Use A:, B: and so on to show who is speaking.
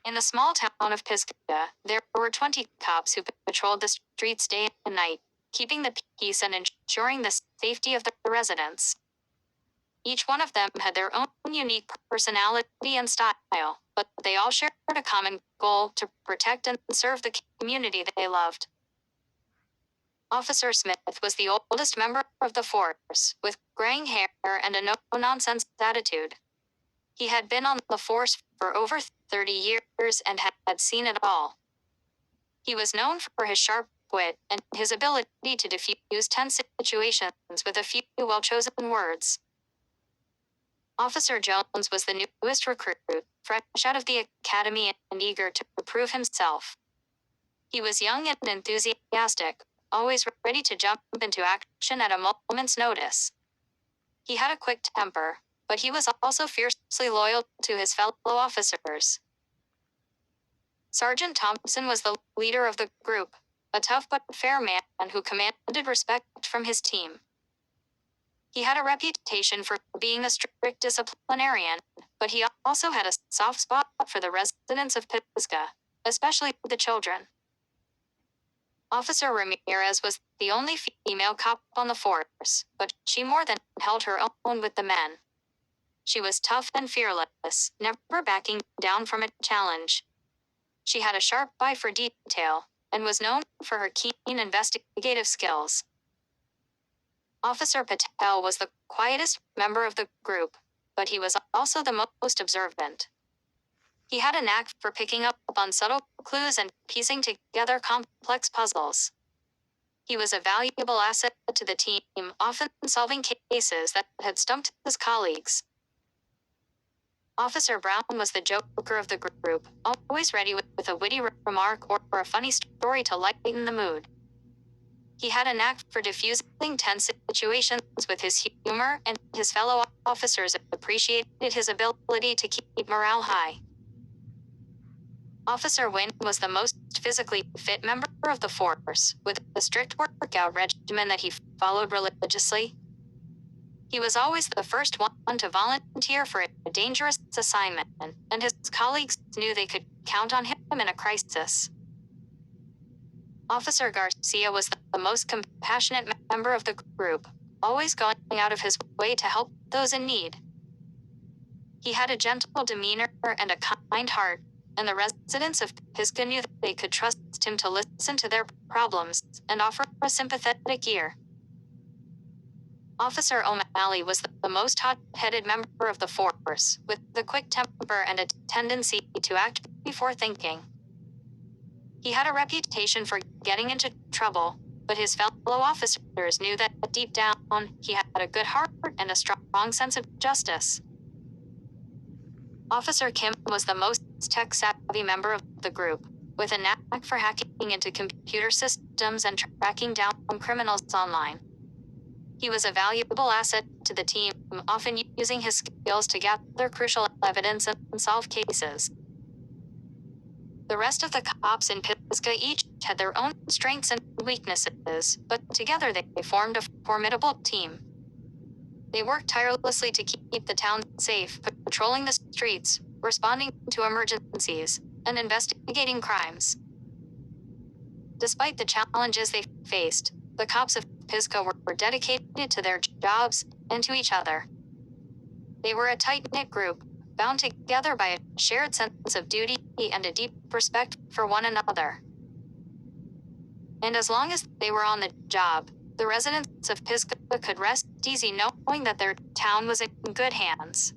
A: In the small town of Pisgah, there were 20 cops who patrolled the streets day and night, keeping the peace and ensuring the safety of the residents. Each one of them had their own unique personality and style, but they all shared a common goal: to protect and serve the community they loved. Officer Smith was the oldest member of the force, with graying hair and a no-nonsense attitude. He had been on the force for over 30 years and had seen it all. He was known for his sharp wit and his ability to diffuse tense situations with a few well-chosen words. Officer Jones was the newest recruit, fresh out of the academy and eager to prove himself. He was young and enthusiastic, always ready to jump into action at a moment's notice. He had a quick temper, but he was also fiercely loyal to his fellow officers. Sergeant Thompson was the leader of the group, a tough but fair man who commanded respect from his team. He had a reputation for being a strict disciplinarian, but he also had a soft spot for the residents of Pisgah, especially the children. Officer Ramirez was the only female cop on the force, but she more than held her own with the men. She was tough and fearless, never backing down from a challenge. She had a sharp eye for detail, and was known for her keen investigative skills. Officer Patel was the quietest member of the group, but he was also the most observant. He had a knack for picking up on subtle clues and piecing together complex puzzles. He was a valuable asset to the team, often solving cases that had stumped his colleagues. Officer Brown was the joker of the group, always ready with a witty remark or a funny story to lighten the mood. He had a knack for diffusing tense situations with his humor, and his fellow officers appreciated his ability to keep morale high. Officer Wynn was the most physically fit member of the force, with a strict workout regimen that he followed religiously. He was always the first one to volunteer for a dangerous assignment, and his colleagues knew they could count on him in a crisis. Officer Garcia was the most compassionate member of the group, always going out of his way to help those in need. He had a gentle demeanor and a kind heart, and the residents of Pisgah knew that they could trust him to listen to their problems and offer a sympathetic ear. Officer O'Malley was the most hot-headed member of the force, with a quick temper and a tendency to act before thinking. He had a reputation for getting into trouble, but his fellow officers knew that deep down he had a good heart and a strong sense of justice. Officer Kim was the most tech-savvy member of the group, with a knack for hacking into computer systems and tracking down criminals online. He was a valuable asset to the team, often using his skills to gather crucial evidence and solve cases. The rest of the cops in Pisgah each had their own strengths and weaknesses, but together they formed a formidable team. They worked tirelessly to keep the town safe, patrolling the streets, responding to emergencies, and investigating crimes. Despite the challenges they faced, the cops of Pisgah were dedicated to their jobs and to each other. They were a tight-knit group, bound together by a shared sense of duty and a deep respect for one another. And as long as they were on the job, the residents of Pisgah could rest easy knowing that their town was in good hands.